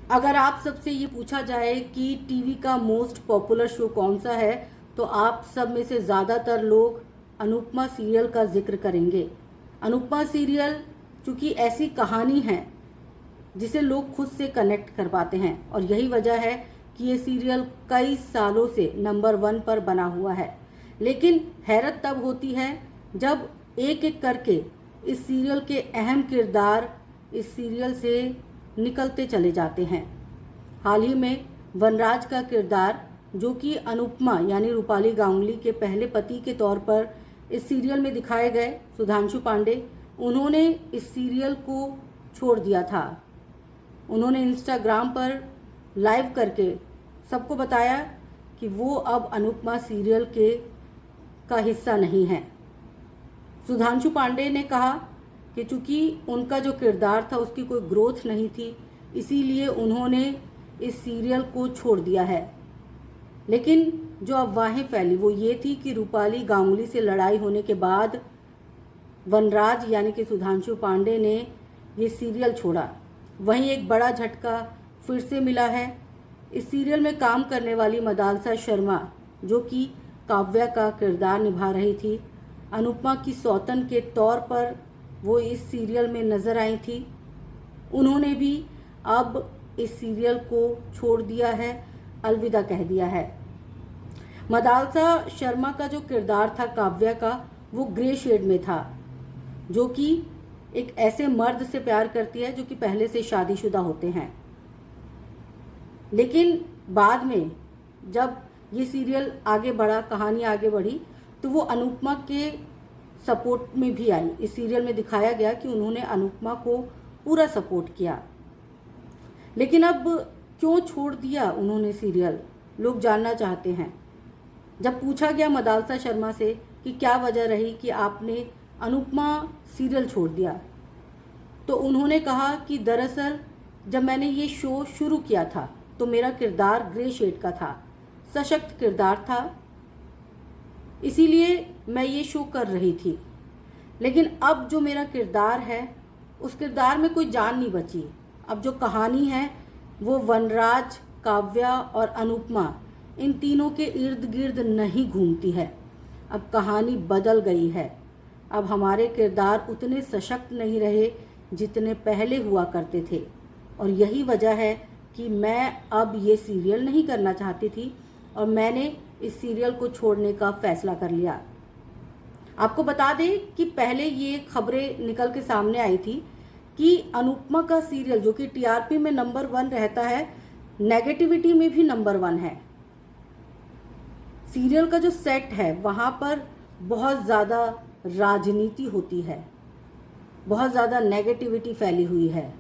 अगर आप सबसे ये पूछा जाए कि टीवी का मोस्ट पॉपुलर शो कौन सा है, तो आप सब में से ज़्यादातर लोग अनुपमा सीरियल का जिक्र करेंगे। अनुपमा सीरियल चूँकि ऐसी कहानी है जिसे लोग खुद से कनेक्ट कर पाते हैं, और यही वजह है कि ये सीरियल कई सालों से नंबर 1 पर बना हुआ है। लेकिन हैरत तब होती है जब एक एक करके इस सीरियल के अहम किरदार इस सीरियल से निकलते चले जाते हैं। हाल ही में वनराज का किरदार, जो कि अनुपमा यानी रूपाली गांगुली के पहले पति के तौर पर इस सीरियल में दिखाए गए, सुधांशु पांडे, उन्होंने इस सीरियल को छोड़ दिया था। उन्होंने इंस्टाग्राम पर लाइव करके सबको बताया कि वो अब अनुपमा सीरियल का हिस्सा नहीं है। सुधांशु पांडे ने कहा कि चूंकि उनका जो किरदार था उसकी कोई ग्रोथ नहीं थी, इसीलिए उन्होंने इस सीरियल को छोड़ दिया है। लेकिन जो अफवाहें फैली वो ये थी कि रूपाली गांगुली से लड़ाई होने के बाद वनराज यानी कि सुधांशु पांडे ने ये सीरियल छोड़ा। वहीं एक बड़ा झटका फिर से मिला है। इस सीरियल में काम करने वाली मदालसा शर्मा, जो कि काव्या का किरदार निभा रही थी, अनुपमा की सौतन के तौर पर वो इस सीरियल में नज़र आई थी। उन्होंने भी अब इस सीरियल को छोड़ दिया है, अलविदा कह दिया है। मदालसा शर्मा का जो किरदार था काव्या का, वो ग्रे शेड में था, जो कि एक ऐसे मर्द से प्यार करती है जो कि पहले से शादीशुदा होते हैं। लेकिन बाद में जब ये सीरियल आगे बढ़ा, कहानी आगे बढ़ी, तो वो अनुपमा के सपोर्ट में भी आई। इस सीरियल में दिखाया गया कि उन्होंने अनुपमा को पूरा सपोर्ट किया। लेकिन अब क्यों छोड़ दिया उन्होंने सीरियल, लोग जानना चाहते हैं। जब पूछा गया मदालसा शर्मा से कि क्या वजह रही कि आपने अनुपमा सीरियल छोड़ दिया, तो उन्होंने कहा कि दरअसल जब मैंने ये शो शुरू किया था तो मेरा किरदार ग्रे शेड का था, सशक्त किरदार था, इसीलिए मैं ये शो कर रही थी। लेकिन अब जो मेरा किरदार है उस किरदार में कोई जान नहीं बची। अब जो कहानी है वो वनराज, काव्या और अनुपमा, इन तीनों के इर्द गिर्द नहीं घूमती है। अब कहानी बदल गई है। अब हमारे किरदार उतने सशक्त नहीं रहे जितने पहले हुआ करते थे, और यही वजह है कि मैं अब ये सीरियल नहीं करना चाहती थी और मैंने इस सीरियल को छोड़ने का फैसला कर लिया। आपको बता दें कि पहले ये खबरें निकल के सामने आई थी कि अनुपमा का सीरियल, जो कि टीआरपी में नंबर 1 रहता है, नेगेटिविटी में भी नंबर 1 है। सीरियल का जो सेट है वहाँ पर बहुत ज़्यादा राजनीति होती है, बहुत ज़्यादा नेगेटिविटी फैली हुई है,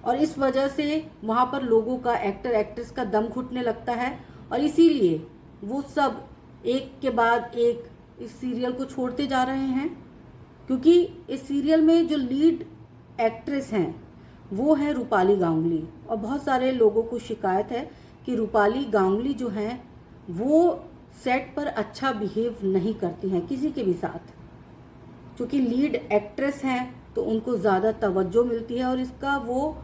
और इस वजह से वहाँ पर लोगों का, एक्टर एक्ट्रेस का दम घुटने लगता है, और इसीलिए वो सब एक के बाद एक इस सीरियल को छोड़ते जा रहे हैं। क्योंकि इस सीरियल में जो लीड एक्ट्रेस हैं वो है रूपाली गांगुली, और बहुत सारे लोगों को शिकायत है कि रूपाली गांगुली जो हैं वो सेट पर अच्छा बिहेव नहीं करती हैं किसी के भी साथ। क्योंकि लीड एक्ट्रेस हैं तो उनको ज़्यादा तवज्जो मिलती है और इसका वो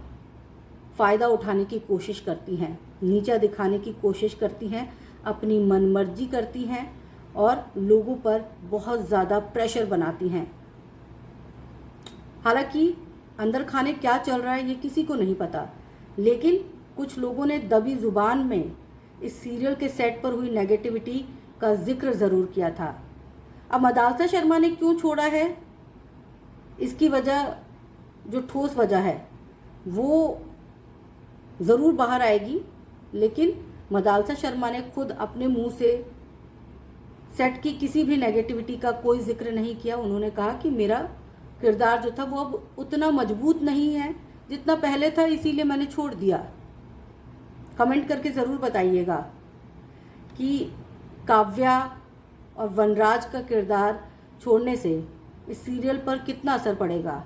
फ़ायदा उठाने की कोशिश करती हैं, नीचा दिखाने की कोशिश करती हैं, अपनी मनमर्जी करती हैं और लोगों पर बहुत ज़्यादा प्रेशर बनाती हैं। हालांकि अंदर खाने क्या चल रहा है ये किसी को नहीं पता, लेकिन कुछ लोगों ने दबी ज़ुबान में इस सीरियल के सेट पर हुई नेगेटिविटी का जिक्र ज़रूर किया था। अब मदालसा शर्मा ने क्यों छोड़ा है, इसकी वजह, जो ठोस वजह है, वो ज़रूर बाहर आएगी। लेकिन मदालसा शर्मा ने खुद अपने मुंह से सेट की किसी भी नेगेटिविटी का कोई जिक्र नहीं किया। उन्होंने कहा कि मेरा किरदार जो था वो अब उतना मजबूत नहीं है जितना पहले था, इसीलिए मैंने छोड़ दिया। कमेंट करके ज़रूर बताइएगा कि काव्या और वनराज का किरदार छोड़ने से इस सीरियल पर कितना असर पड़ेगा।